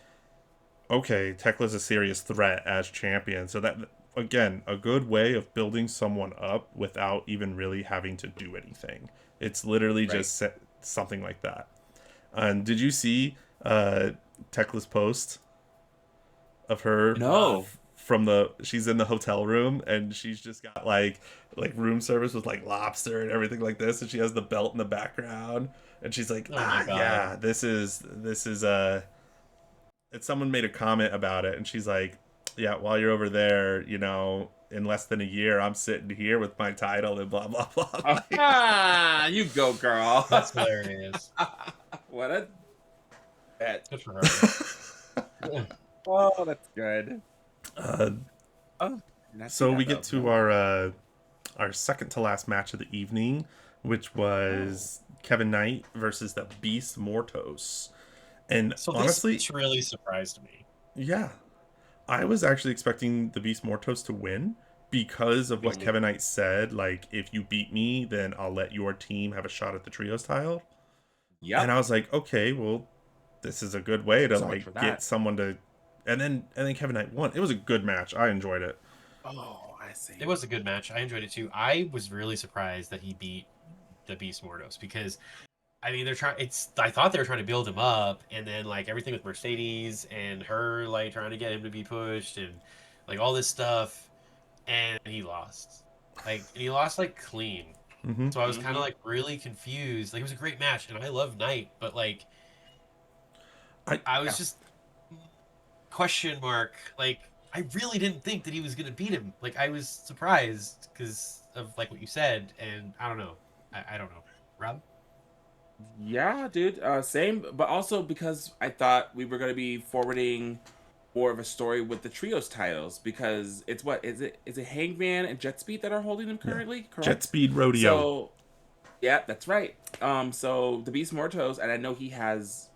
Speaker 1: okay, Tekla's a serious threat as champion. So that again, a good way of building someone up without even really having to do anything. It's literally
Speaker 2: Right.
Speaker 1: just something like that. And did you see Tekla's post of her
Speaker 2: No.
Speaker 1: from the she's in the hotel room and she's just got like room service with like lobster and everything like this and she has the belt in the background and she's like
Speaker 3: Oh my god.
Speaker 1: yeah this is and someone made a comment about it and she's like yeah while you're over there in less than a year I'm sitting here with my title and blah blah blah.
Speaker 2: Ah, you go, girl.
Speaker 3: That's hilarious.
Speaker 2: What a bet.
Speaker 3: Good for her. Yeah.
Speaker 2: Oh, that's good.
Speaker 1: uh,
Speaker 2: Oh, not see
Speaker 1: so we
Speaker 2: that
Speaker 1: get
Speaker 2: though.
Speaker 1: to
Speaker 2: No.
Speaker 1: our second to last match of the evening, which was Kevin Knight versus the Beast Mortos. And
Speaker 3: So this
Speaker 1: honestly,
Speaker 3: match really surprised me.
Speaker 1: yeah, I was actually expecting the Beast Mortos to win because of what
Speaker 2: Mhm.
Speaker 1: Kevin Knight said. Like, if you beat me, then I'll let your team have a shot at the trios title. And
Speaker 2: Yep.
Speaker 1: I was like, okay, well, this is a good way to
Speaker 2: So much for
Speaker 1: like get
Speaker 2: that.
Speaker 1: someone to. And then Kevin Knight won. It was a good match. I enjoyed it.
Speaker 2: Oh, I see.
Speaker 3: It was a good match. I enjoyed it too. I was really surprised that he beat the Beast Mordos because I mean they're trying. I thought they were trying to build him up, and then like everything with Mercedes and her like trying to get him to be pushed and like all this stuff, and he lost. And he lost like clean.
Speaker 1: Hmm.
Speaker 3: So I was kind of
Speaker 2: Mm-hmm.
Speaker 3: like really confused. Like it was a great match, and I love Knight, but like
Speaker 1: I
Speaker 3: I
Speaker 2: Yeah.
Speaker 3: was just question mark. Like, I really didn't think that he was gonna beat him. Like, I was surprised because of like what you said, and I don't know. I don't know. Rob?
Speaker 2: Yeah, dude. Same, but also because I thought we were gonna be forwarding more of a story with the trios titles because it's what is it Hangman and Jet Speed that are holding them
Speaker 1: Yeah.
Speaker 2: currently, correct?
Speaker 1: Jet Speed Rodeo.
Speaker 2: So yeah, that's right. So the Beast Mortos, and I know he has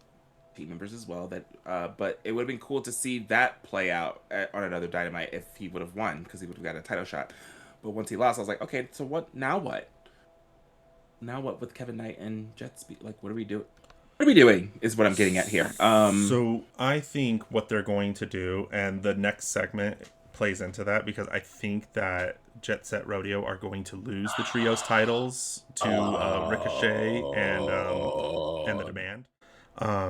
Speaker 2: team members as well. That, but it would have been cool to see that play out on another Dynamite if he would have won because he would have got a title shot. But once he lost, I was like, okay, so what now? What now? What with Kevin Knight and Jet Speed? Like, what are we doing? What are we doing? Is what I'm getting at here.
Speaker 1: So I think what they're going to do, and the next segment plays into that because I think that Jet Set Rodeo are going to lose the trios titles to Ricochet and the Demand.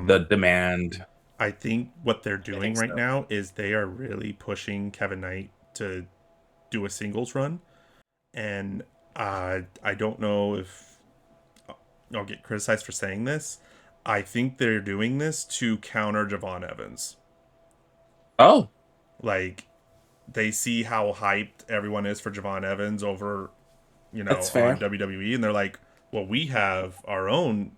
Speaker 2: The Demand.
Speaker 1: I think what they're
Speaker 2: I
Speaker 1: doing
Speaker 2: think
Speaker 1: right
Speaker 2: so.
Speaker 1: now is they are really pushing Kevin Knight to do a singles run, and I don't know if I'll get criticized for saying this. I think they're doing this to counter Javon Evans.
Speaker 2: Oh,
Speaker 1: Like, they see how hyped everyone is for Javon Evans over,
Speaker 2: that's fair.
Speaker 1: on WWE, and they're like, well, we have our own,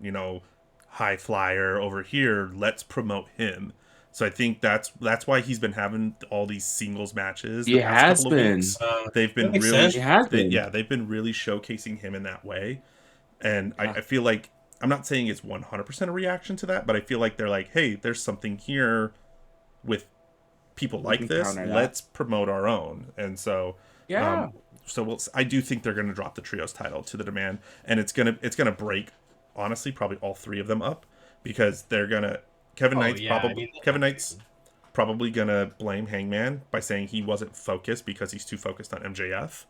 Speaker 1: high flyer over here. Let's promote him. So I think that's why he's been having all these singles matches the
Speaker 2: He
Speaker 1: past
Speaker 2: has
Speaker 1: couple of
Speaker 2: been.
Speaker 1: weeks. They've been
Speaker 3: that makes
Speaker 1: really,
Speaker 3: sense.
Speaker 2: He has been.
Speaker 1: they've been really showcasing him in that way. And
Speaker 2: Yeah.
Speaker 1: I feel like I'm not saying it's 100% a reaction to that, but I feel like they're like, hey, there's something here with people
Speaker 2: We
Speaker 1: like
Speaker 2: can
Speaker 1: this.
Speaker 2: counter that.
Speaker 1: Let's promote our own. And so,
Speaker 2: Yeah.
Speaker 1: I do think they're going to drop the trios title to the Demand, and it's gonna break, honestly, probably all three of them up because they're gonna Kevin Knight's probably gonna blame Hangman by saying he wasn't focused because he's too focused on MJF.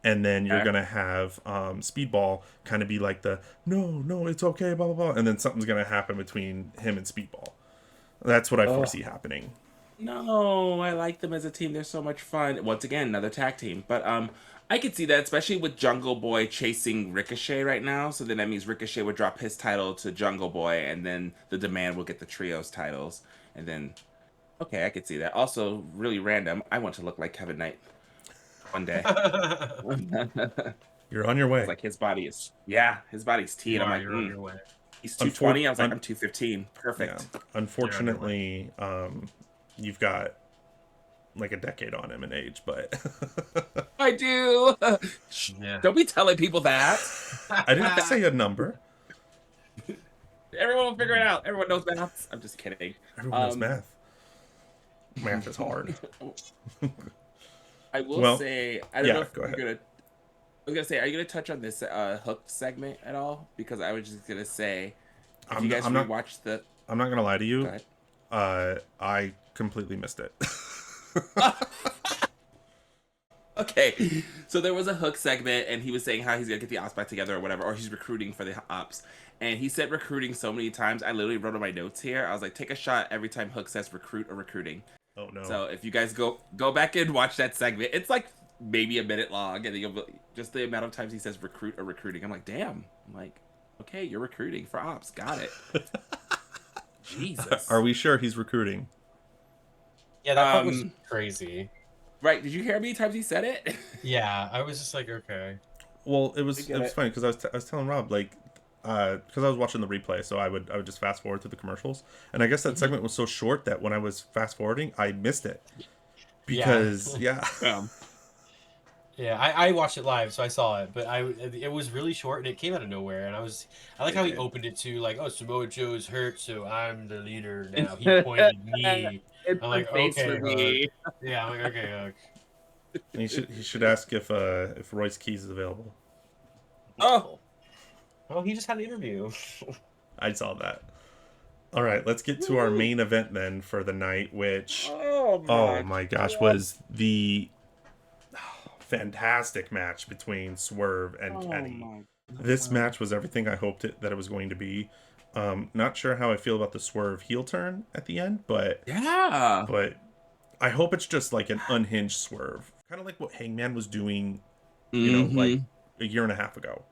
Speaker 1: And then you're
Speaker 2: Okay.
Speaker 1: gonna have Speedball kind of be like no, it's okay, blah blah blah, and then something's gonna happen between him and Speedball. That's what I foresee happening.
Speaker 2: No, I like them as a team. They're so much fun. Once again, another tag team. But I could see that, especially with Jungle Boy chasing Ricochet right now. So then that means Ricochet would drop his title to Jungle Boy, and then the Demand will get the trios titles. And then, okay, I could see that. Also, really random. I want to look like Kevin Knight one day.
Speaker 1: You're on your way.
Speaker 2: Like his body's T, and I'm like,
Speaker 3: You're on your way.
Speaker 2: he's 220. I was like, I'm 215. Perfect.
Speaker 1: Yeah. Unfortunately, you've got like a decade on him in age, but
Speaker 2: I do.
Speaker 3: Yeah.
Speaker 2: Don't be telling people that.
Speaker 1: I didn't say a number.
Speaker 2: Everyone will figure it out. Everyone knows math. I'm just kidding.
Speaker 1: Everyone knows math. Math is hard.
Speaker 2: I will say, I don't know if
Speaker 1: go
Speaker 2: you're
Speaker 1: ahead.
Speaker 2: gonna. I was gonna say, are you gonna touch on this hooked segment at all? Because I was just gonna say, if you guys rewatched the.
Speaker 1: I'm not gonna lie to you.
Speaker 2: Go ahead.
Speaker 1: I completely missed it.
Speaker 2: Okay, so there was a Hook segment, and he was saying how he's gonna get the ops back together or whatever, or he's recruiting for the ops. And he said recruiting so many times, I literally wrote on my notes here. I was like, take a shot every time Hook says recruit or recruiting.
Speaker 1: Oh no!
Speaker 2: So if you guys go back and watch that segment, it's like maybe a minute long, and then you'll just the amount of times he says recruit or recruiting. I'm like, damn. I'm like, okay, you're recruiting for ops. Got it. Jesus.
Speaker 1: Are we sure he's recruiting?
Speaker 3: Yeah, that part was crazy.
Speaker 2: Right? Did you hear how many times he said it?
Speaker 3: Yeah, I was just like, okay.
Speaker 1: Well, it was funny because I was telling Rob like because I was watching the replay, so I would just fast forward through the commercials, and I guess that segment was so short that when I was fast forwarding, I missed it because yeah.
Speaker 3: Yeah, I watched it live, so I saw it, but it was really short and it came out of nowhere. And I like how he opened it to like, oh, Samoa Joe's hurt, so I'm the leader now. He pointed at me. I'm like, okay, Hook. Yeah, I'm like, okay, Hook.
Speaker 1: He should ask if Royce Keys is available.
Speaker 2: Oh,
Speaker 3: well, he just had an interview.
Speaker 1: I saw that. All right, let's get to our main event then for the night, which oh my gosh was the fantastic match between Swerve and Kenny. This match was everything I hoped that it was going to be. Not sure how I feel about the Swerve heel turn at the end, but
Speaker 2: yeah.
Speaker 1: But I hope it's just like an unhinged Swerve, kind of like what Hangman was doing, like a year and a half ago.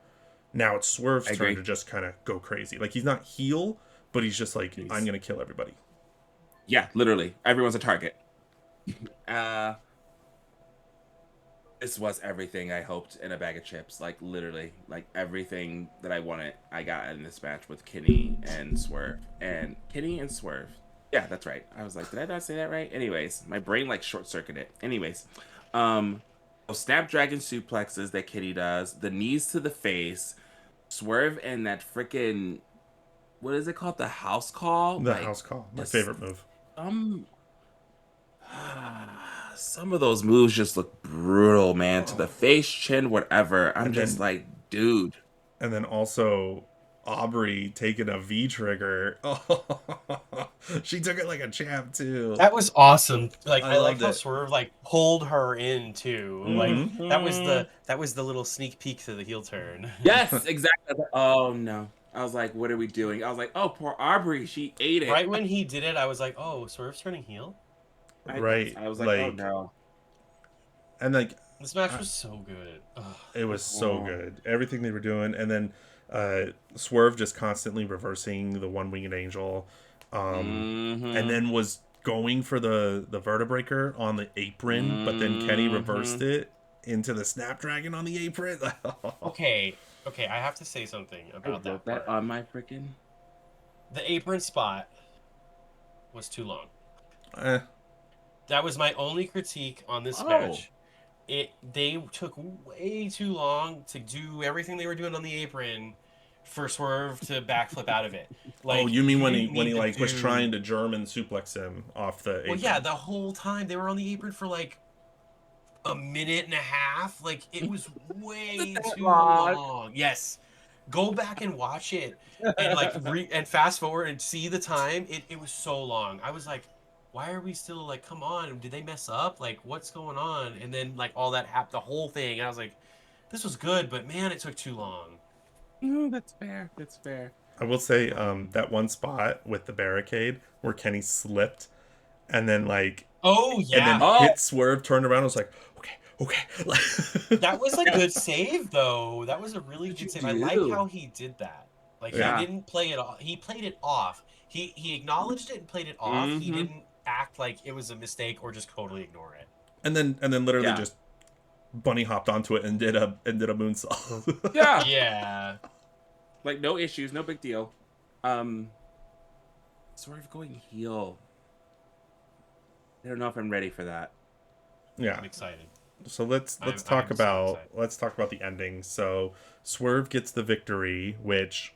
Speaker 1: Now it's Swerve's turn to just kind of go crazy. Like he's not heel, but he's just like, I'm gonna kill everybody.
Speaker 2: Yeah, literally, everyone's a target. This was everything I hoped in a bag of chips. Like literally, like everything that I wanted, I got in this match with Kenny and Swerve. And Kenny and Swerve. Yeah, that's right. I was like, did I not say that right? Anyways, my brain like short circuited. Anyways, Snapdragon suplexes that Kenny does, the knees to the face, Swerve and that freaking what is it called? The house call.
Speaker 1: The house call, my favorite move.
Speaker 2: Some of those moves just look brutal, man. To the face, chin, whatever. I'm just like, dude.
Speaker 1: And then also Aubrey taking a V trigger. Oh, she took it like a champ too.
Speaker 3: That was awesome. Like I like how
Speaker 1: it.
Speaker 3: Swerve like pulled her in too.
Speaker 1: Mm-hmm.
Speaker 3: Like that was the little sneak peek to the heel turn.
Speaker 2: Yes, exactly. Oh no. I was like, what are we doing? I was like, oh, poor Aubrey, she ate it.
Speaker 3: Right when he did it, I was like, oh, Swerve's turning heel.
Speaker 1: Right.
Speaker 2: I was like, oh no.
Speaker 1: And like
Speaker 3: this match was so good. Ugh.
Speaker 1: It was so good. Everything they were doing, and then Swerve just constantly reversing the one-winged angel, and then was going for the vertebreaker on the apron, but then Kenny reversed it into the Snapdragon on the apron.
Speaker 3: Okay, I have to say something about that part.
Speaker 2: On my freaking
Speaker 3: the apron spot was too long. That was my only critique on this match. They took way too long to do everything they were doing on the apron for Swerve to backflip out of it. Like,
Speaker 1: you mean when he like was trying to German suplex him off the apron?
Speaker 3: Well, yeah, the whole time they were on the apron for like a minute and a half. Like it was way too long. Yes. Go back and watch it and like and fast forward and see the time. It was so long. I was like, why are we still like, come on, did they mess up? Like, what's going on? And then like all that happened, the whole thing. And I was like, this was good, but man, it took too long.
Speaker 2: That's fair. That's fair.
Speaker 1: I will say that one spot with the barricade where Kenny slipped and then like and then hit Swerve, turned around, and was like, okay.
Speaker 3: That was a good save though. That was a really good save. I like how he did that. Like he didn't play it off. He played it off. He acknowledged it and played it off. He didn't act like it was a mistake or just totally ignore it.
Speaker 1: And then literally just bunny hopped onto it and did a moonsault.
Speaker 2: Yeah. Like no issues, no big deal. Swerve going heel. I don't know if I'm ready for that.
Speaker 1: Yeah.
Speaker 3: I'm excited.
Speaker 1: So let's talk about the ending. So Swerve gets the victory, which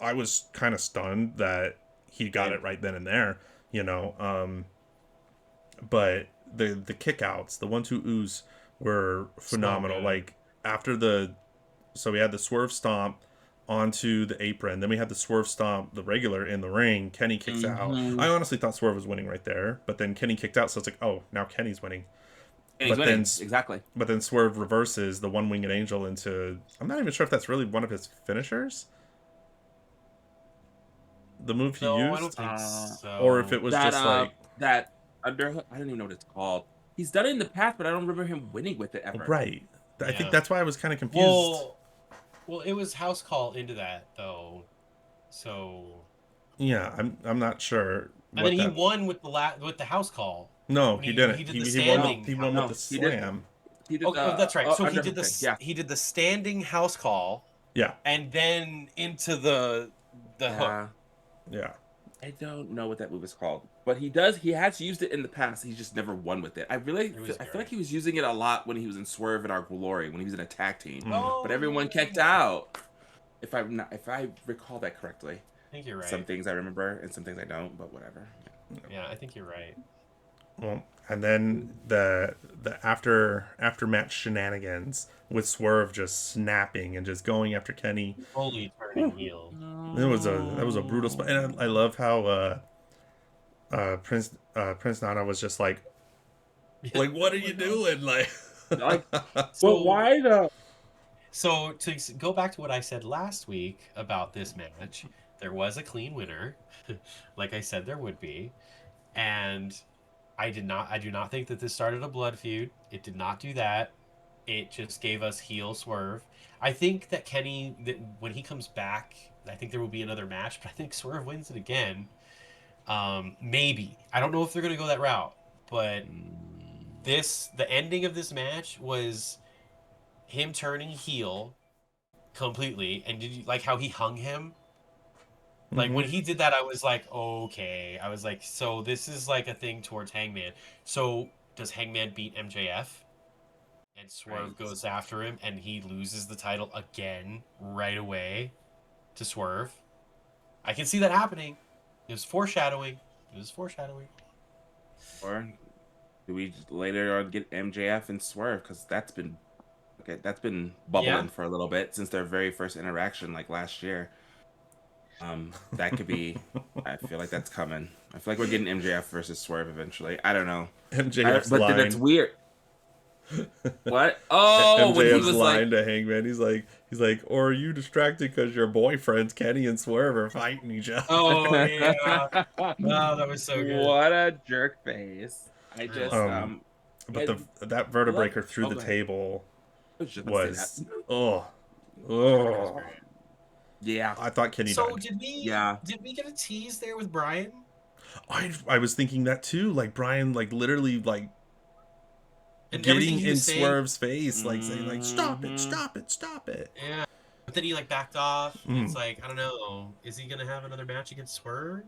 Speaker 1: I was kind of stunned that he got it right then and there, you know. But the kickouts, the 1-2 were phenomenal. So like after we had the Swerve stomp onto the apron, then we had the Swerve stomp, the regular in the ring. Kenny kicks out. I honestly thought Swerve was winning right there, but then Kenny kicked out, so it's like, oh, now Kenny's winning.
Speaker 2: Exactly.
Speaker 1: But then Swerve reverses the one-winged angel into, I'm not even sure if that's really one of his finishers. The move he used,
Speaker 3: I don't think so.
Speaker 1: Or if it was just like
Speaker 2: that underhook. I don't even know what it's called. He's done it in the past, but I don't remember him winning with it ever.
Speaker 1: Right. I think that's why I was kind of confused.
Speaker 3: Well, it was house call into that though, so.
Speaker 1: Yeah, I'm not sure.
Speaker 3: And then he won with the house call.
Speaker 1: No, he didn't.
Speaker 3: He did the standing.
Speaker 1: He won with the slam.
Speaker 3: That's right. So he did the standing house call.
Speaker 1: Yeah.
Speaker 3: And then into the hook.
Speaker 1: Yeah.
Speaker 2: I don't know what that move is called, but he has used it in the past. He's just never won with it. I feel like he was using it a lot when he was in Swerve and Our Glory, when he was in a tag team. But everyone kicked out. If I recall that correctly.
Speaker 3: I think you're right.
Speaker 2: Some things I remember and some things I don't, but whatever.
Speaker 3: Yeah, I think you're right.
Speaker 1: Well, and then the after match shenanigans with Swerve just snapping and just going after Kenny,
Speaker 3: fully turning heel.
Speaker 1: That was a brutal spot, and I love how Prince Nana was just like what are you doing, like
Speaker 2: well, why the?
Speaker 3: So to go back to what I said last week about this match, there was a clean winner, like I said there would be, and I do not think that this started a blood feud. It did not do that. It just gave us heel Swerve. I think that Kenny, when he comes back, I think there will be another match, but I think Swerve wins it again. Maybe. I don't know if they're gonna go that route, but the ending of this match was him turning heel completely. And did you like how he hung him? Like when he did that, I was like, okay. I was like, so this is like a thing towards Hangman. So does Hangman beat MJF? And Swerve goes after him, and he loses the title again right away to Swerve. I can see that happening. It was foreshadowing.
Speaker 2: Or do we later on get MJF and Swerve? Because that's been bubbling for a little bit since their very first interaction, like last year. That could be. I feel like that's coming. I feel like we're getting MJF versus Swerve eventually. I don't know.
Speaker 1: MJF's
Speaker 2: but
Speaker 1: line.
Speaker 2: that's weird. What? Oh,
Speaker 1: MJF's
Speaker 2: when he was
Speaker 1: line
Speaker 2: like
Speaker 1: to Hangman, he's like, or are you distracted because your boyfriends Kenny and Swerve are fighting each other?
Speaker 3: Oh yeah. Wow, that was so good.
Speaker 2: What a jerk face. I just
Speaker 1: but that vertebraker through the table was
Speaker 2: yeah.
Speaker 1: I thought Kenny died.
Speaker 3: Did we get a tease there with Brian?
Speaker 1: I was thinking that too. Like Brian, like literally, like
Speaker 3: and
Speaker 1: getting in Swerve's face, like saying, like stop it.
Speaker 3: Yeah, but then he like backed off. It's like I don't know. Is he gonna have another match against Swerve?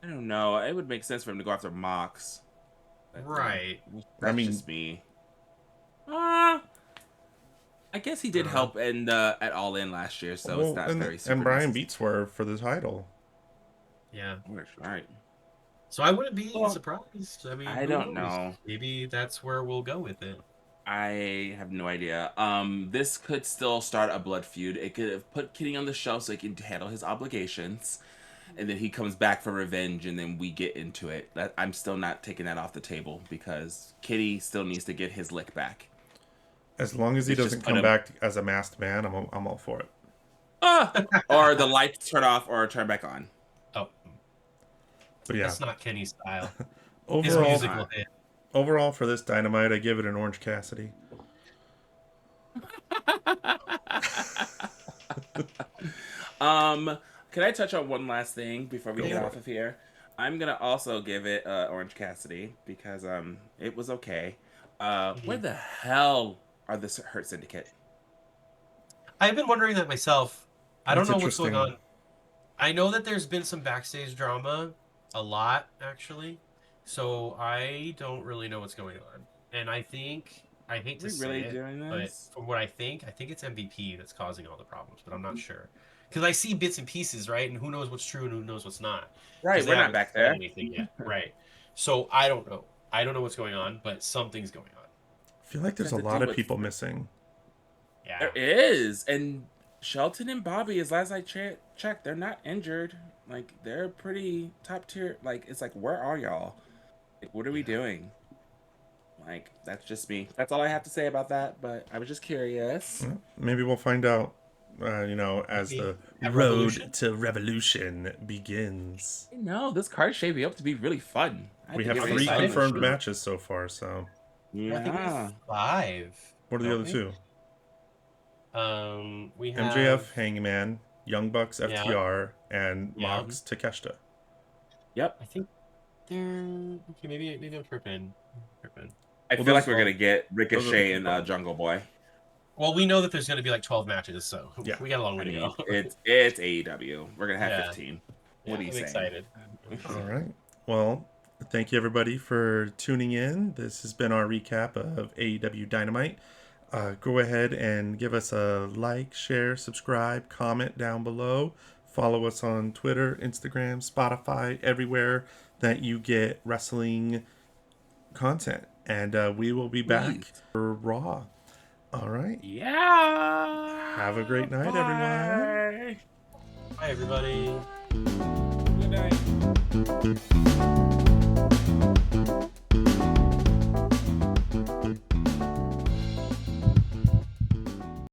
Speaker 2: I don't know. It would make sense for him to go after Mox.
Speaker 3: Right.
Speaker 2: That's just me. I guess he did help at All In last year, so it's not very super.
Speaker 1: And Brian beat Swerve for the title.
Speaker 3: Yeah.
Speaker 2: Right.
Speaker 3: So I wouldn't be surprised. I mean,
Speaker 2: I don't know.
Speaker 3: Maybe that's where we'll go with it.
Speaker 2: I have no idea. This could still start a blood feud. It could have put Kenny on the show so he can handle his obligations, and then he comes back for revenge, and then we get into it. I'm still not taking that off the table because Kenny still needs to get his lick back.
Speaker 1: As long as he doesn't come back as a masked man, I'm all for it.
Speaker 2: Or the lights turn off or turn back on.
Speaker 3: Oh.
Speaker 1: But yeah.
Speaker 3: That's not Kenny's style.
Speaker 1: Overall, for this Dynamite, I give it an Orange Cassidy.
Speaker 2: Can I touch on one last thing before we get off of here? I'm gonna also give it Orange Cassidy because it was okay. Where the hell are the Hurt Syndicate?
Speaker 3: I've been wondering that myself. I don't know what's going on. I know that there's been some backstage drama, a lot actually. So I don't really know what's going on. And I think I hate to say it, but from what I think it's MVP that's causing all the problems, but I'm not sure. Because I see bits and pieces, right? And who knows what's true and who knows what's not.
Speaker 2: Right, we're not back there.
Speaker 3: Anything yet. Right. So I don't know. I don't know what's going on, but something's going on.
Speaker 1: I feel like there's a lot of people missing.
Speaker 3: Yeah.
Speaker 2: There is. And Shelton and Bobby, as last I checked, they're not injured. Like, they're pretty top tier. Like, it's like, where are y'all? Like, what are we doing? Like, that's just me. That's all I have to say about that, but I was just curious.
Speaker 1: Maybe we'll find out, as the road to Revolution begins.
Speaker 2: No, this card's shaping up to be really fun.
Speaker 1: We have 3 confirmed matches so far, so.
Speaker 2: Yeah.
Speaker 3: I think we have 5.
Speaker 1: What are the other 2?
Speaker 3: We have
Speaker 1: MJF, Hangman, Young Bucks, FTR, and Mox, Takeshita.
Speaker 2: Yep.
Speaker 3: I think they're okay. Maybe I'm tripping.
Speaker 2: I feel like we're gonna get Ricochet and Jungle Boy.
Speaker 3: Well, we know that there's gonna be like 12 matches, so we got a long way to go.
Speaker 2: It's AEW. We're gonna have 15. What are you saying?
Speaker 3: Excited.
Speaker 1: All right. Well, thank you everybody for tuning in. This has been our recap of AEW Dynamite. Go ahead and give us a like, share, subscribe, comment down below. Follow us on Twitter, Instagram, Spotify, everywhere that you get wrestling content. And we will be back for Raw. All right.
Speaker 2: Yeah.
Speaker 1: Have a great night, everyone.
Speaker 3: Bye, everybody.
Speaker 2: Good night.